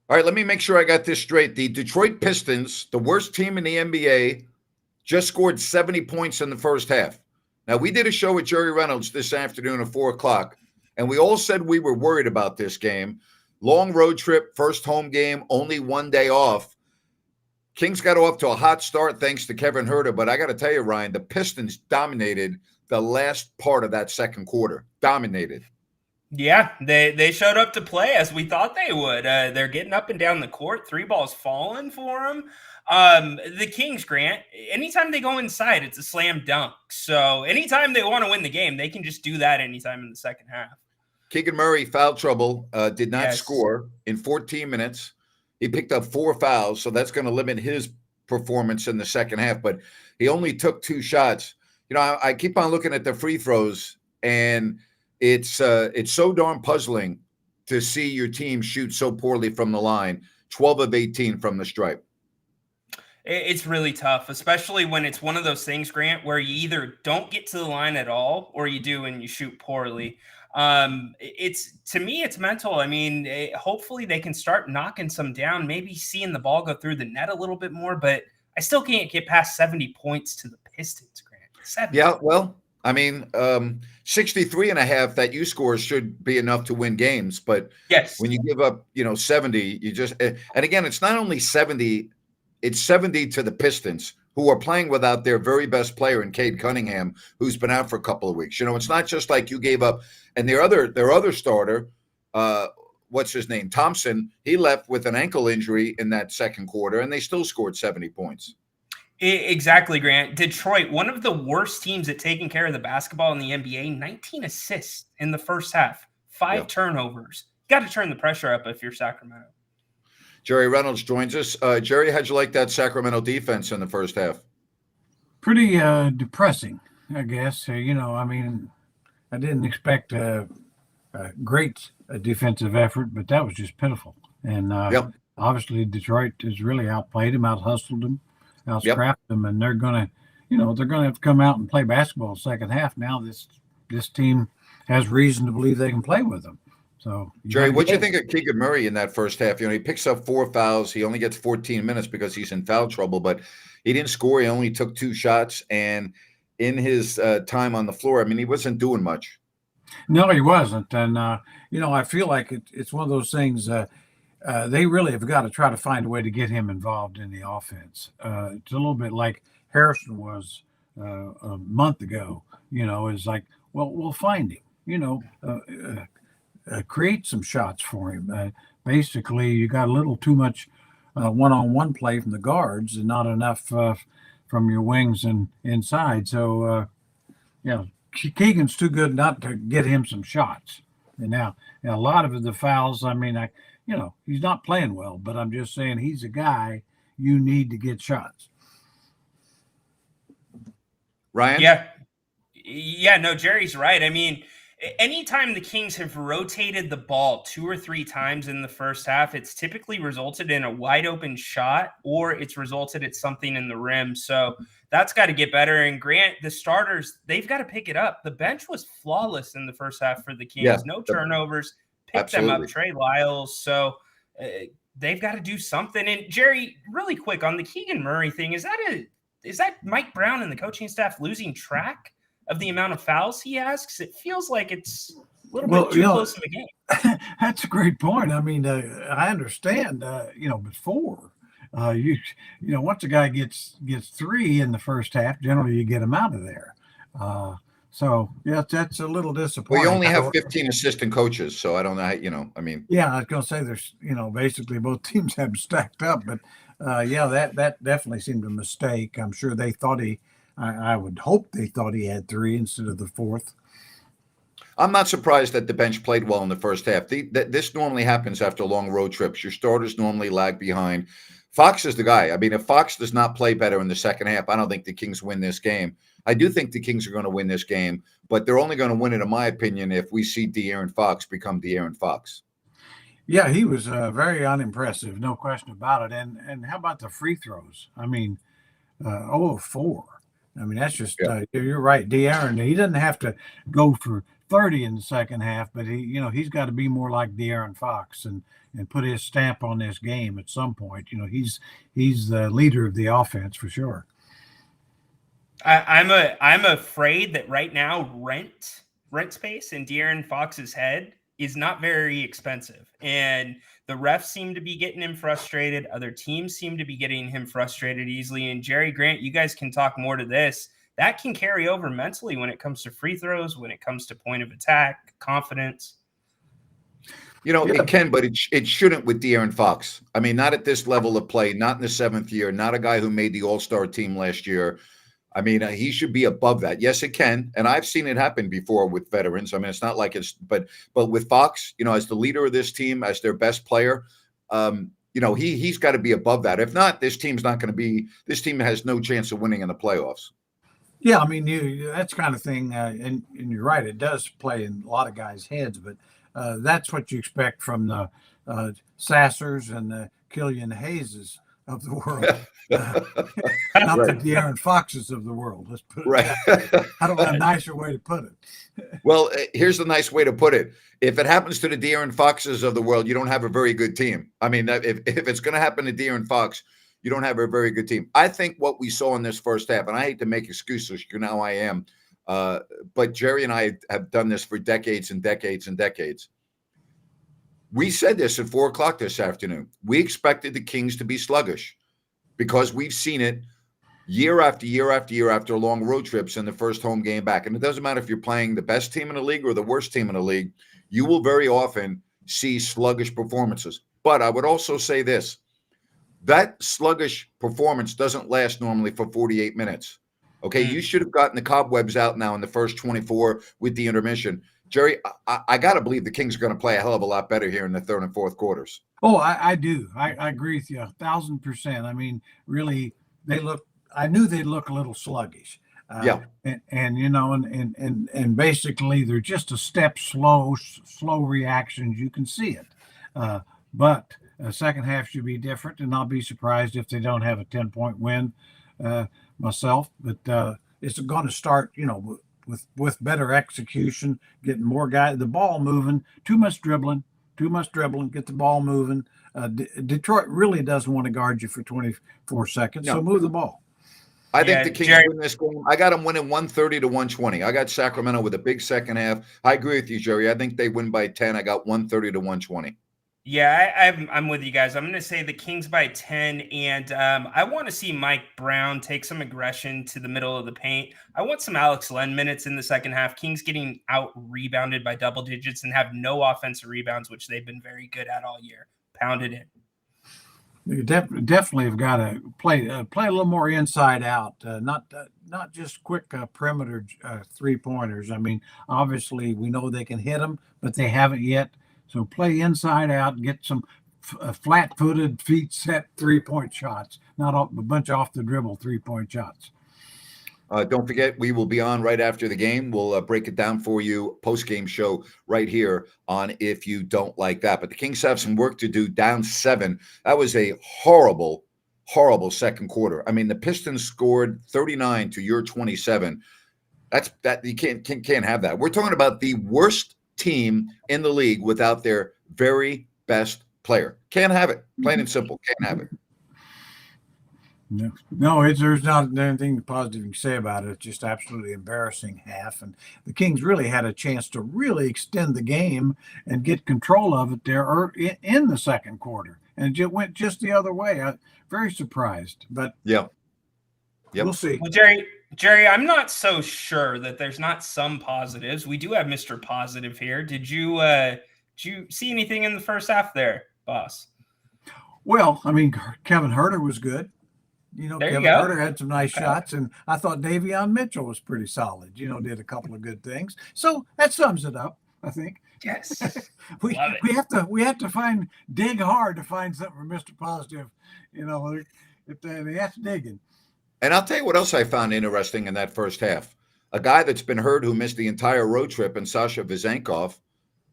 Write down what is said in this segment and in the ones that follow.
All right, let me make sure I got this straight. The Detroit Pistons, the worst team in the NBA, just scored 70 points in the first half. Now, we did a show with Jerry Reynolds this afternoon at 4 o'clock, and we all said we were worried about this game. Long road trip, first home game, only one day off. Kings got off to a hot start thanks to Kevin Herter, but I got to tell you, Ryan, the Pistons dominated the last part of that second quarter. Dominated. Yeah, they showed up to play as we thought they would. They're getting up and down the court. Three balls falling for them. The Kings, Grant, anytime they go inside, it's a slam dunk. So anytime they want to win the game, they can just do that anytime in the second half. Keegan Murray, foul trouble, did not Yes. score in 14 minutes. He picked up 4 fouls, so that's going to limit his performance in the second half, but he only took 2 shots. You know, I keep on looking at the free throws, and it's so darn puzzling to see your team shoot so poorly from the line. 12 of 18 from the stripe. It's really tough, especially when it's one of those things, Grant, where you either don't get to the line at all or you do and you shoot poorly. It's to me, it's mental. I mean, hopefully they can start knocking some down, maybe seeing the ball go through the net a little bit more, but I still can't get past 70 points to the Pistons, Grant. 70. Yeah, well, I mean, 63 and a half that you score should be enough to win games. But Yes. when you give up, 70, you just, and again, it's not only 70, it's 70 to the Pistons, who are playing without their very best player in Cade Cunningham, who's been out for a couple of weeks. It's not just like you gave up, and their other starter, what's his name, Thompson, he left with an ankle injury in that second quarter, and they still scored 70 points. Exactly, Grant. Detroit, one of the worst teams at taking care of the basketball in the NBA, 19 assists in the first half, 5 turnovers. Got to turn the pressure up if you're Sacramento. Jerry Reynolds joins us. Jerry, how'd you like that Sacramento defense in the first half? Pretty depressing, I guess. I mean, I didn't expect a great defensive effort, but that was just pitiful. And obviously, Detroit has really outplayed him, out hustled him, out scrapped them, and they're gonna have to come out and play basketball second half. Now this team has reason to believe they can play with them. So, Jerry, what do you think of Keegan Murray in that first half? He picks up 4 fouls. He only gets 14 minutes because he's in foul trouble, but he didn't score. He only took 2 shots, and in his time on the floor, I mean, he wasn't doing much. No, he wasn't, and I feel like it's one of those things. They really have got to try to find a way to get him involved in the offense. It's a little bit like Harrison was a month ago. Is like, well, we'll find him. Create some shots for him. Basically, you got a little too much one-on-one play from the guards and not enough from your wings and inside. So, Keegan's too good not to get him some shots. And now a lot of the fouls, I mean, he's not playing well, but I'm just saying he's a guy you need to get shots. Ryan? Yeah, no, Jerry's right. I mean, anytime the Kings have rotated the ball 2 or 3 times in the first half, it's typically resulted in a wide open shot or it's resulted at something in the rim. So that's got to get better. And Grant, the starters, they've got to pick it up. The bench was flawless in the first half for the Kings. Yeah, no turnovers, picked them up, Trey Lyles. So they've got to do something. And Jerry, really quick on the Keegan Murray thing, is that Mike Brown and the coaching staff losing track of the amount of fouls he asks? It feels like it's a little bit too close to the game. That's a great point. I mean, I understand, before once a guy gets 3 in the first half, generally you get him out of there. So yeah, that's a little disappointing. Well, you only have 15 assistant coaches, so I don't know. I mean, yeah, I was going to say there's, basically both teams have stacked up, but that definitely seemed a mistake. I'm sure they thought I would hope they thought he had 3 instead of the 4th. I'm not surprised that the bench played well in the first half. This normally happens after long road trips. Your starters normally lag behind. Fox is the guy. I mean, if Fox does not play better in the second half, I don't think the Kings win this game. I do think the Kings are going to win this game, but they're only going to win it, in my opinion, if we see De'Aaron Fox become De'Aaron Fox. Yeah, he was very unimpressive, no question about it. And how about the free throws? I mean, 0 of 4. I mean, that's just Yeah. you're right. De'Aaron, he doesn't have to go for 30 in the second half, but he's got to be more like De'Aaron Fox and put his stamp on this game at some point. He's the leader of the offense for sure. I'm afraid that right now rent space in De'Aaron Fox's head is not very expensive, and the refs seem to be getting him frustrated. Other teams seem to be getting him frustrated easily. And Jerry Grant, you guys can talk more to this. That can carry over mentally when it comes to free throws, when it comes to point of attack, confidence. It can, but it shouldn't with De'Aaron Fox. I mean, not at this level of play, not in the 7th year, not a guy who made the All-Star team last year. I mean, he should be above that. Yes, it can, and I've seen it happen before with veterans. I mean, it's not like but with Fox, as the leader of this team, as their best player, he's got to be above that. If not, this team's not going to be. This team has no chance of winning in the playoffs. Yeah, I mean, that's kind of thing, and you're right. It does play in a lot of guys' heads, but that's what you expect from the Sassers and the Killian Hayeses of the world, not Right. the De'Aaron Foxes of the world. Let's put it Right. I don't have a nicer way to put it. Well, here's the nice way to put it. If it happens to the De'Aaron Foxes of the world, you don't have a very good team. I mean, if it's going to happen to De'Aaron Fox, you don't have a very good team. I think what we saw in this first half, and I hate to make excuses, now I am, but Jerry and I have done this for decades and decades and decades. We said this at 4 o'clock this afternoon. We expected the Kings to be sluggish because we've seen it year after year after year after long road trips in the first home game back. And it doesn't matter if you're playing the best team in the league or the worst team in the league, you will very often see sluggish performances. But I would also say this, that sluggish performance doesn't last normally for 48 minutes. Okay, you should have gotten the cobwebs out now in the first 24 with the intermission. Jerry, I got to believe the Kings are going to play a hell of a lot better here in the 3rd and 4th quarters. Oh, I do. I agree with you 1,000%. I mean, really, I knew they'd look a little sluggish. Yeah. And basically they're just a step slow reactions. You can see it. But the second half should be different, and I'll be surprised if they don't have a 10-point win myself. But it's going to start, with better execution, getting more guys, the ball moving, too much dribbling, get the ball moving. Detroit really doesn't want to guard you for 24 seconds, so move the ball. I think the Kings win this game. I got them winning 130-120. I got Sacramento with a big second half. I agree with you, Jerry. I think they win by 10. I got 130-120. Yeah, I'm with you guys. I'm going to say the Kings by 10, and I want to see Mike Brown take some aggression to the middle of the paint. I want some Alex Len minutes in the second half. Kings getting out-rebounded by double digits and have no offensive rebounds, which they've been very good at all year. Pounded in. You definitely have got to play a little more inside out, not just quick perimeter 3-pointers. I mean, obviously we know they can hit them, but they haven't yet. So play inside out, get some flat-footed, feet-set 3-point shots, not a bunch of off-the-dribble 3-point shots. Don't forget, we will be on right after the game. We'll break it down for you, post-game show right here on If You Don't Like That. But the Kings have some work to do, down 7. That was a horrible, horrible second quarter. I mean, the Pistons scored 39 to your 27. That you can't have that. We're talking about the worst team in the league without their very best player. Can't have it. Plain and simple. Can't have it. No, there's not anything positive you can say about it. It's just absolutely embarrassing half. And the Kings really had a chance to really extend the game and get control of it there in the second quarter. And it went just the other way. I'm very surprised. But yeah, we'll see. Well, Jerry, I'm not so sure that there's not some positives. We do have Mr. Positive here. Did you see anything in the first half there, boss? Well, I mean, Kevin Huerter was good. Kevin Huerter had some nice shots, and I thought Davion Mitchell was pretty solid. Did a couple of good things. So that sums it up, I think. Yes, we have to dig hard to find something for Mr. Positive. If they have to dig in. And I'll tell you what else I found interesting in that first half. A guy that's been hurt who missed the entire road trip, and Sasha Vezenkov,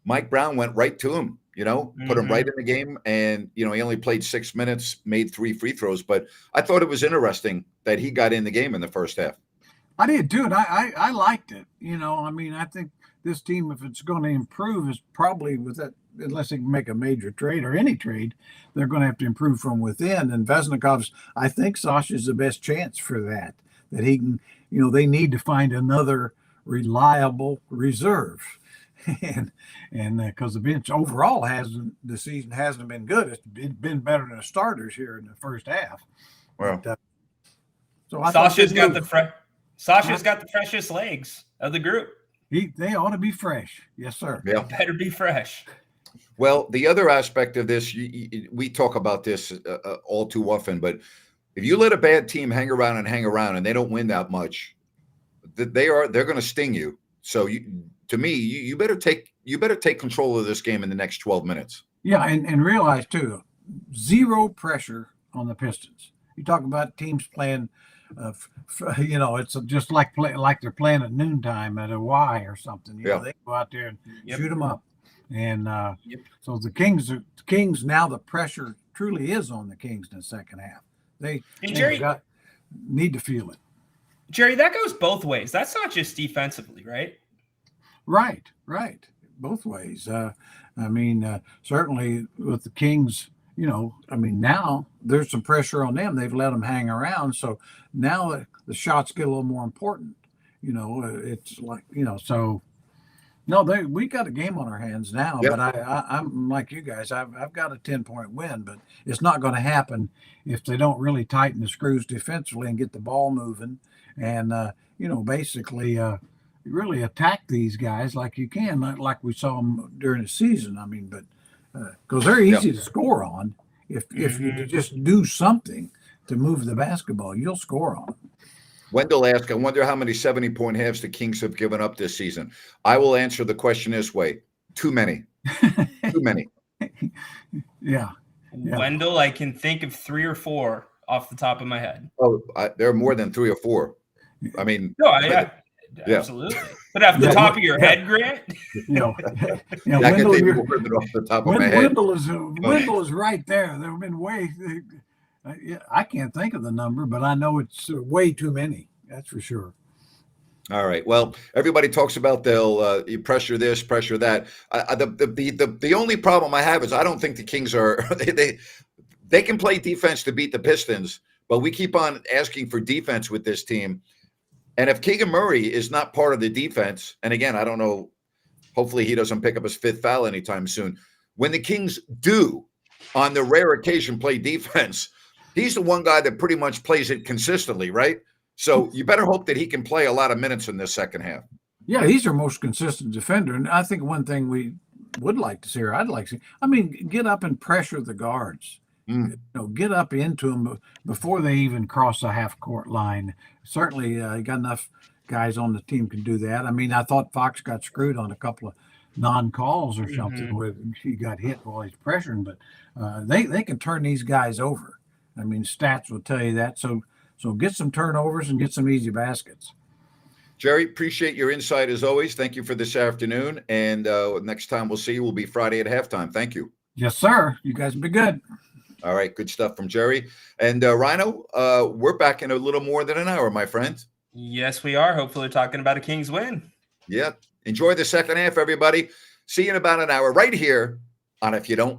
Mike Brown went right to him, put him right in the game. And, he only played 6 minutes, made 3 free throws. But I thought it was interesting that he got in the game in the first half. I did too, and I liked it. I mean, I think this team, if it's going to improve, is probably with that. Unless they can make a major trade or any trade, they're going to have to improve from within. And Vesnikov's, I think Sasha's the best chance for that. That he can, they need to find another reliable reserve, and because the bench overall the season hasn't been good. It's been better than the starters here in the first half. Well, But, so Sasha's got the freshest legs of the group. They ought to be fresh. Yes, sir. Yeah. Better be fresh. Well, the other aspect of this, we talk about this all too often, but if you let a bad team hang around and they don't win that much, they're going to sting you. So to me, you better take control of this game in the next 12 minutes. Yeah, and realize too, zero pressure on the Pistons. You talk about teams playing, it's just like they're playing at noontime at a Y or something. They go out there and shoot them up. And so the Kings now, the pressure truly is on the Kings in the second half. They need to feel it. Jerry, that goes both ways. That's not just defensively, right? Right. Both ways. Certainly with the Kings, now there's some pressure on them. They've let them hang around. So now the shots get a little more important. It's like, so. No, we got a game on our hands now, but I'm like you guys. I've got a 10-point win, but it's not going to happen if they don't really tighten the screws defensively and get the ball moving, and basically really attack these guys like you can, like we saw them during the season. I mean, but because they're easy to score on, if you just do something to move the basketball, you'll score on them. Wendell asked, I wonder how many 70-point halves the Kings have given up this season. I will answer the question this way. Too many. Too many. Yeah. Wendell, I can think of 3 or 4 off the top of my head. Oh, there are more than 3 or 4. I mean. No, absolutely. But off the top of your head, Grant? I can think of more than off the top of my head. Wendell is right there. There have been I can't think of the number, but I know it's way too many. That's for sure. All right. Well, everybody talks about they'll pressure this, pressure that. The only problem I have is I don't think the Kings are they can play defense to beat the Pistons, but we keep on asking for defense with this team. And if Keegan Murray is not part of the defense, and again, I don't know, hopefully he doesn't pick up his 5th foul anytime soon. When the Kings do, on the rare occasion, play defense, he's the one guy that pretty much plays it consistently, right? So you better hope that he can play a lot of minutes in this second half. Yeah, he's our most consistent defender. And I think one thing we would like to see, or I'd like to see, get up and pressure the guards. Get up into them before they even cross the half-court line. Certainly, you got enough guys on the team can do that. I mean, I thought Fox got screwed on a couple of non-calls or something where he got hit while he's pressuring, but they can turn these guys over. I mean, stats will tell you that. So get some turnovers and get some easy baskets. Jerry, appreciate your insight as always. Thank you for this afternoon. And next time we'll see you will be Friday at halftime. Thank you. Yes, sir. You guys be good. All right. Good stuff from Jerry. And Rhino, we're back in a little more than an hour, my friend. Yes, we are. Hopefully talking about a Kings win. Yeah. Enjoy the second half, everybody. See you in about an hour right here on If You Don't